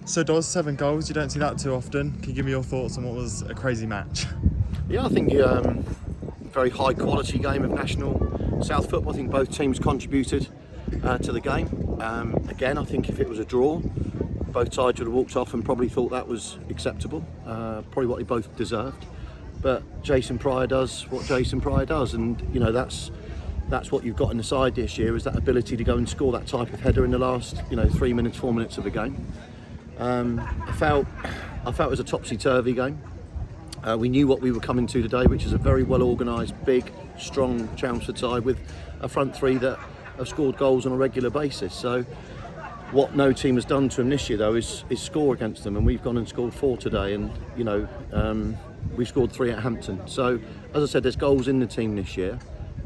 So Dos, 7 goals, you don't see that too often. Can you give me your thoughts on what was a crazy match? Yeah, I think very high quality game of national South football. I think both teams contributed to the game. Again, I think if it was a draw, both sides would have walked off and probably thought that was acceptable, probably what they both deserved. But Jason Pryor does what Jason Pryor does, and that's what you've got in the side this year, is that ability to go and score that type of header in the last 3 minutes, 4 minutes of the game. I felt it was a topsy-turvy game. We knew what we were coming to today, which is a very well organised, big, strong Chelmsford side with a front three that have scored goals on a regular basis. So what no team has done to them this year, though, is score against them, and we've gone and scored 4 today, and we've scored 3 at Hampton. So as I said, there's goals in the team this year,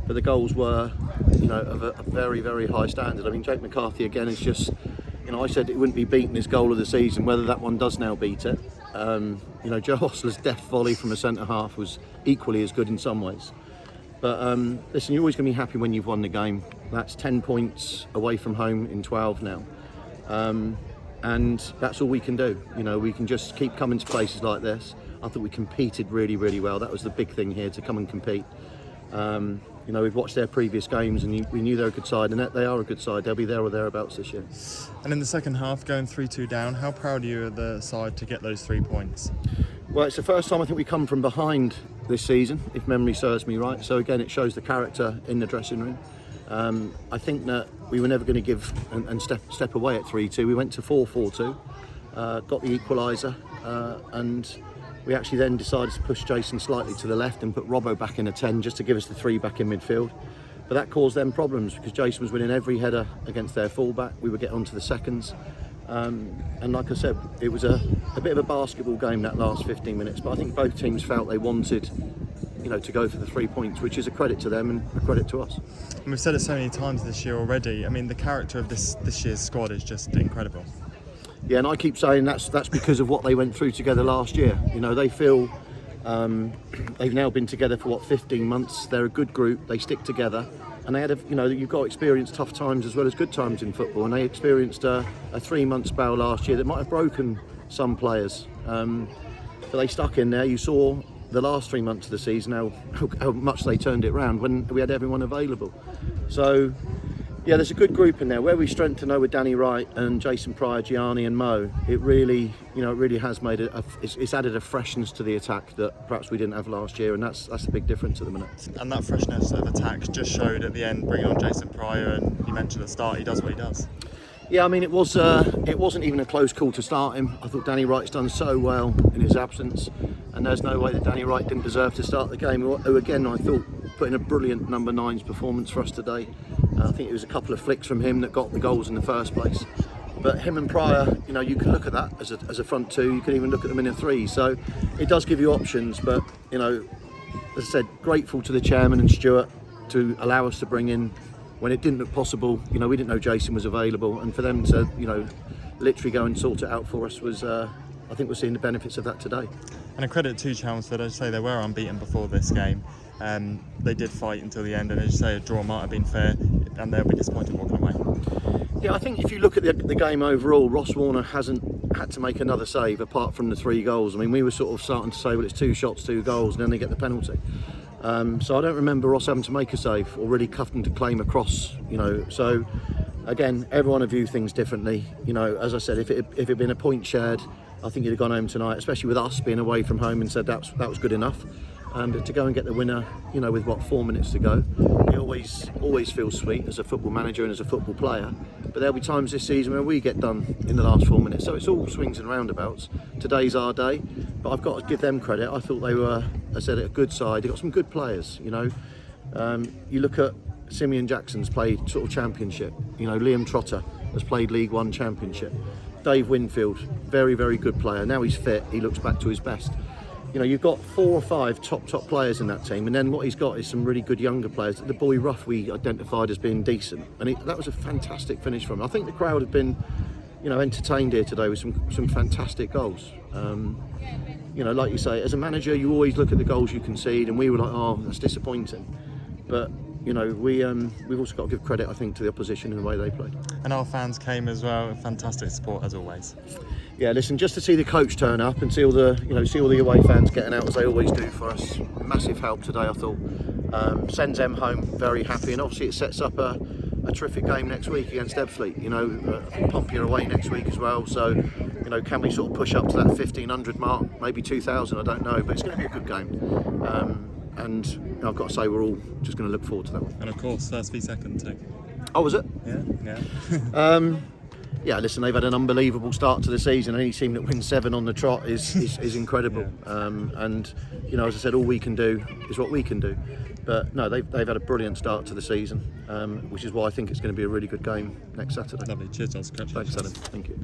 but the goals were of a very, very high standard. I mean, Jake McCarthy again is just, I said it wouldn't be beaten this goal of the season. Whether that one does now beat it, Joe Hostler's deft volley from a centre half was equally as good in some ways. But listen, you're always going to be happy when you've won the game. That's 10 points away from home in 12 now, and that's all we can do. We can just keep coming to places like this. I thought we competed really, really well. That was the big thing here, to come and compete. We've watched their previous games, and we knew they're a good side, and they are a good side. They'll be there or thereabouts this year. And in the second half, going 3-2 down, how proud are you of the side to get those 3 points? Well, it's the first time I think we come from behind this season, if memory serves me right. So again, it shows the character in the dressing room. I think that we were never going to give and step away at 3-2. We went to 4-4-2, got the equaliser, and we actually then decided to push Jason slightly to the left and put Robbo back in a 10 just to give us the 3 back in midfield. But that caused them problems because Jason was winning every header against their fullback. We would get onto the seconds. And like I said, it was a bit of a basketball game that last 15 minutes. But I think both teams felt they wanted to go for the 3 points, which is a credit to them and a credit to us. And we've said it so many times this year already. I mean, the character of this year's squad is just incredible. Yeah, and I keep saying that's because of what they went through together last year. They feel they've now been together for 15 months. They're a good group. They stick together, and they had you've got to experience tough times as well as good times in football. And they experienced a 3-month spell last year that might have broken some players, but they stuck in there. You saw the last 3 months of the season how much they turned it around when we had everyone available. So. Yeah, there's a good group in there. Where we strengthen with Danny Wright and Jason Pryor, Gianni and Mo, it really has made it's added a freshness to the attack that perhaps we didn't have last year, and that's a big difference at the minute. And that freshness of attack just showed at the end, bringing on Jason Pryor, and you mentioned at the start, he does what he does. Yeah, I mean, it wasn't even a close call to start him. I thought Danny Wright's done so well in his absence, and there's no way that Danny Wright didn't deserve to start the game. Who again, I thought, put in a brilliant number 9's performance for us today. I think it was a couple of flicks from him that got the goals in the first place. But him and Pryor, you can look at that as a front 2. You can even look at them in a 3. So it does give you options. But as I said, grateful to the chairman and Stuart to allow us to bring in when it didn't look possible. We didn't know Jason was available, and for them to literally go and sort it out for us was. I think we're seeing the benefits of that today. And a credit to Chelmsford, as you say, they were unbeaten before this game. They did fight until the end, and as you say, a draw might have been fair, and they'll be disappointed walking away. Yeah, I think if you look at the game overall, Ross Warner hasn't had to make another save apart from the 3 goals. I mean, we were sort of starting to say, well, it's 2 shots, 2 goals, and then they get the penalty. So I don't remember Ross having to make a save or really having to claim a cross. So again, everyone will view things differently. As I said, if it had been a point shared, I think he'd have gone home tonight, especially with us being away from home, and said that was good enough. But to go and get the winner, with 4 minutes to go, it always feels sweet as a football manager and as a football player. But there'll be times this season where we get done in the last 4 minutes. So it's all swings and roundabouts. Today's our day, but I've got to give them credit. I thought they were, as I said, a good side. They've got some good players. You look at Simeon Jackson's played sort of championship. Liam Trotter has played League One championship. Dave Winfield, very, very good player. Now he's fit, he looks back to his best. You've got 4 or 5 top players in that team, and then what he's got is some really good younger players. The boy Ruff we identified as being decent, and that was a fantastic finish from him. I think the crowd have been, entertained here today with some fantastic goals. Like you say, as a manager, you always look at the goals you concede, and we were like, oh, that's disappointing. But you know, we've also got to give credit, I think, to the opposition in the way they played. And our fans came as well. Fantastic support as always. Yeah, listen, just to see the coach turn up and see all the away fans getting out as they always do for us, massive help today, I thought. Sends them home very happy, and obviously it sets up a terrific game next week against Ebbsfleet. You know, I think Pompey are away next week as well, so you know, can we sort of push up to that 1,500 mark, maybe 2,000? I don't know, but it's going to be a good game. And you know, I've got to say, we're all just going to look forward to that one. And of course, first v second too. Oh, was it? Yeah. Yeah, listen, they've had an unbelievable start to the season. Any team that wins 7 on the trot is incredible. Yeah. And you know, as I said, all we can do is what we can do. But no, they've had a brilliant start to the season, which is why I think it's going to be a really good game next Saturday. Lovely. Cheers, Josh. Thanks, Adam. Thank you.